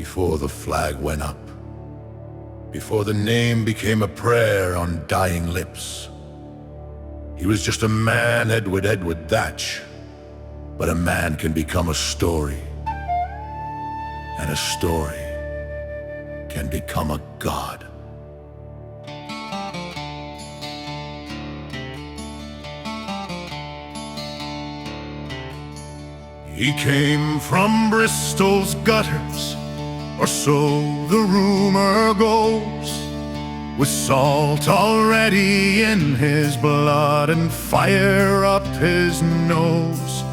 before the flag went up, before the name became a prayer on dying lips. He was just a man, Edward Thatch. But a man can become a story, and a story can become a god. He came from Bristol's gutters, or so the rumor goes, with salt already in his blood and fire up his nose.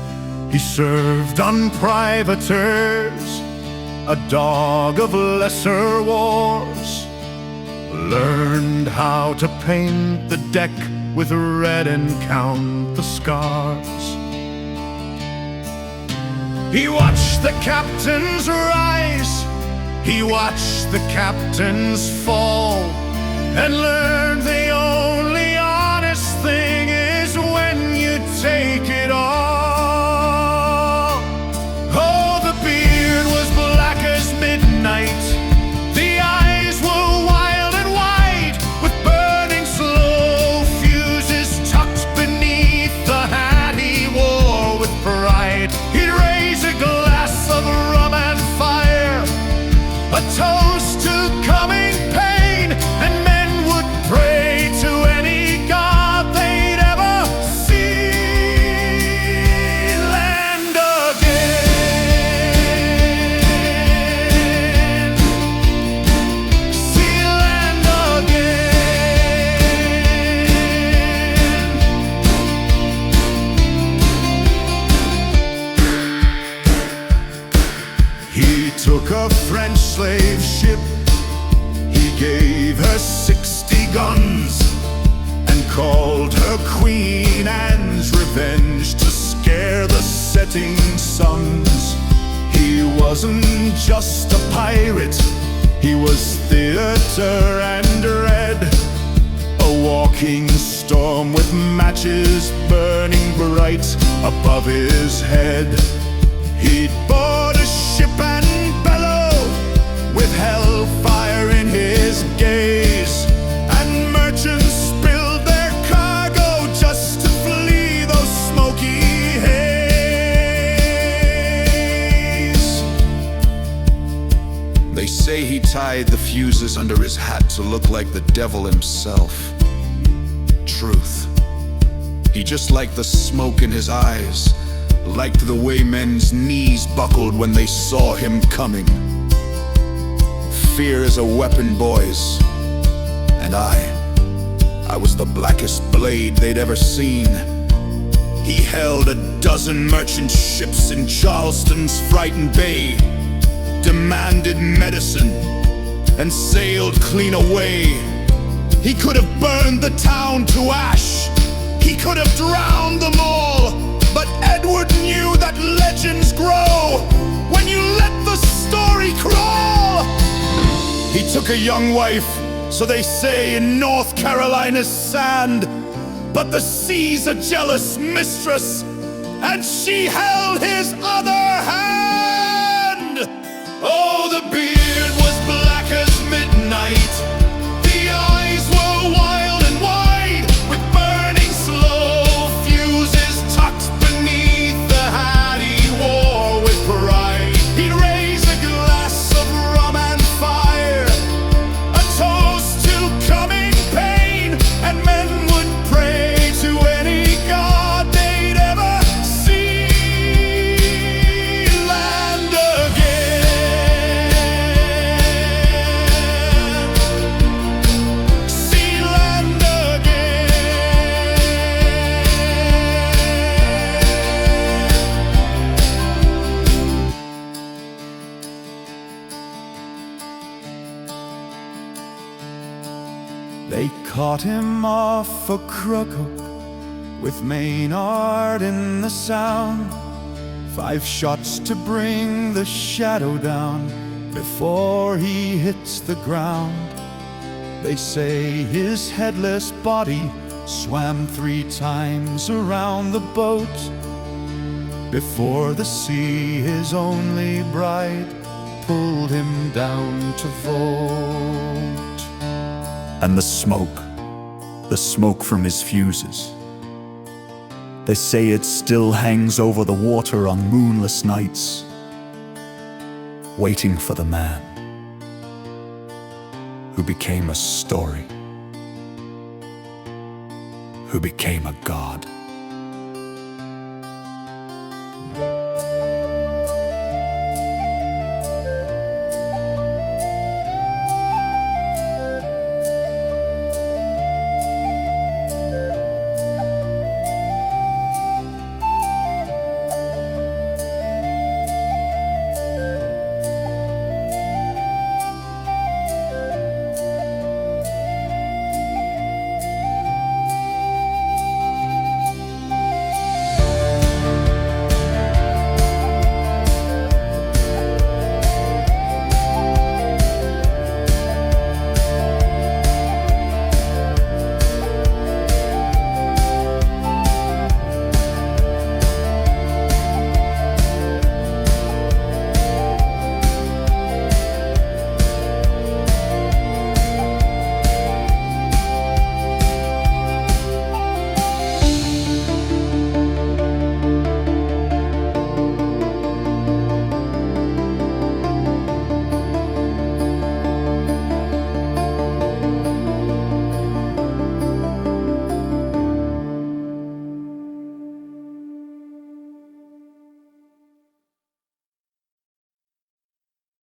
He served on privateers, a dog of lesser wars, learned how to paint the deck with red and count the scars. He watched the captains rise, he watched the captains fall, and learned the only honest thing is when you take it all. Oh, the beard was black as midnight, the eyes were wild and wide, with burning slow fuses tucked beneath the hat he wore with pride. He'd raise a glass of rum and fire, a toast to coming pain, and men would pray to any god they'd ever see land again. See land again. He took a French slave ship, he gave her 60 guns, and called her Queen Anne's Revenge to scare the setting suns. He wasn't just a pirate, he was theater and dread, a walking storm with matches burning bright above his head. He'd board a ship and bellow, with hellfire in his gaze, and merchants spilled their cargo just to flee those smoky haze. They say he tied the fuses under his hat to look like the devil himself. Truth. He just liked the smoke in his eyes, liked the way men's knees buckled when they saw him coming. Fear is a weapon, boys, and I was the blackest blade they'd ever seen. He held a dozen merchant ships in Charleston's frightened bay, demanded medicine, and sailed clean away. He could have burned the town to ash, he could have drowned them all, but Edward knew that legends grow when you let the story crawl. He took a young wife, so they say, in North Carolina's sand, but the sea's a jealous mistress, and she held his other hand. Oh, the beard was black as midnight, the eyes were wild and wide, with burning slow fuses tucked beneath the hat he wore with pride. He'd raise a glass of rum and fire, a toast to coming pain, and men would pray to any god they'd ever see land again. See land again. They caught him off a crook hook with Maynard in the Sound. 5 shots to bring the shadow down before he hits the ground. They say his headless body swam 3 times around the boat before the sea, his only bride, pulled him down to vote. And the smoke from his fuses, they say it still hangs over the water on moonless nights, waiting for the man who became a story, who became a god.